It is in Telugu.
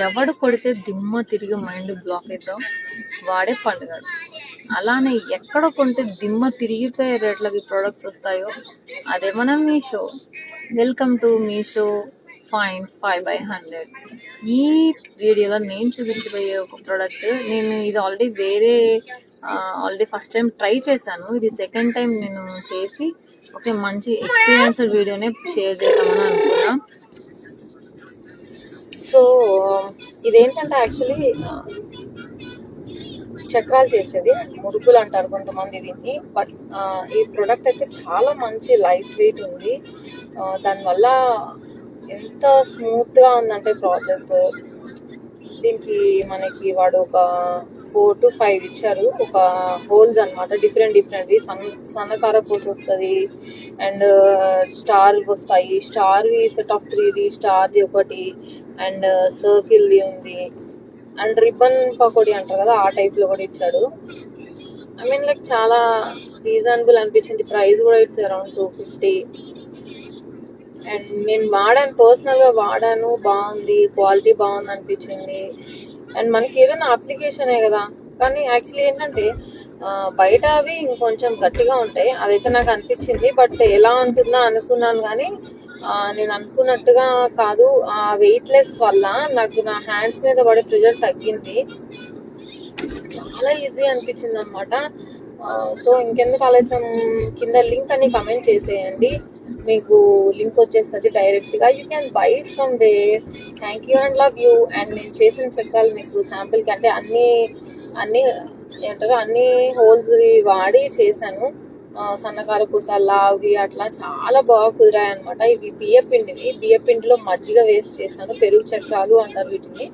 ఎవడు కొడితే దిమ్మ తిరిగి మైండ్ బ్లాక్ అవుతాం వాడే పండుగాడు. అలానే ఎక్కడ కొంటే దిమ్మ తిరిగిపోయే రేట్లకి ప్రొడక్ట్స్ వస్తాయో అదే మన Meesho. Welcome to Meesho fines 5/100. ఈ వీడియోలో నేను చూపించబోయే ఒక ప్రోడక్ట్, నేను ఇది ఆల్రెడీ ఫస్ట్ టైం ట్రై చేశాను. ఇది సెకండ్ టైం నేను చేసి ఓకే మంచి ఎక్స్పీరియన్స్డ్ వీడియోనే షేర్ చేద్దామని అనుకున్నా. సో ఇదేంటంటే యాక్చువల్లీ చక్రాలు చేసేది, మురుకులు అంటారు కొంతమంది దీన్ని. బట్ ఈ ప్రోడక్ట్ అయితే చాలా మంచి లైట్ వెయిట్ ఉంది. దానివల్ల ఎంత స్మూత్గా ఉందంటే ప్రాసెస్. దీనికి మనకి వాడు ఒక 4 to 5 ఇచ్చారు, ఒక హోల్స్ అనమాట, డిఫరెంట్వి. సన్నకార పూస వస్తుంది అండ్ స్టార్ వస్తాయి. స్టార్వి సెట్ ఆఫ్ 3ది, స్టార్ది ఒకటి అండ్ సర్కిల్ది ఉంది అండ్ రిబ్బన్ పకోడీ అంటారు కదా, ఆ టైప్లో కూడా ఇచ్చాడు. ఐ మీన్ లైక్ చాలా రీజనబుల్ అనిపించింది. ప్రైస్ కూడా ఇట్స్ అరౌండ్ 250. అండ్ నేను పర్సనల్గా వాడాను, బాగుంది, క్వాలిటీ బాగుంది అనిపించింది. అండ్ మనకి ఏదైనా అప్లికేషనే కదా, కానీ యాక్చువల్లీ ఏంటంటే బయట అవి ఇంకొంచెం గట్టిగా ఉంటాయి, అదైతే నాకు అనిపించింది. బట్ ఎలా ఉంటుందా అనుకున్నాను, కానీ నేను అనుకున్నట్టుగా కాదు. ఆ వెయిట్లెస్ వల్ల నాకు నా హ్యాండ్స్ మీద పడే ప్రెషర్ తగ్గింది, చాలా ఈజీ అనిపించింది అనమాట. సో ఇంకెందుకు ఆలస్యం, కింద లింక్ అని కమెంట్ చేసేయండి, మీకు లింక్ వచ్చేస్తుంది డైరెక్ట్గా. You can buy it from there. Thank you and love you. అండ్ నేను చేసిన చక్రాలు మీకు శాంపిల్కి అంటే అన్ని ఏమంటారు, అన్ని హోల్స్ వాడి చేశాను. సన్నకార పూస, లావి అట్లా చాలా బాగా కుదిరాయి అనమాట. ఇవి బియ్యపిండిలో మజ్జిగ వేస్ట్ చేశాను, పెరుగు చక్రాలు అంటారు వీటిని.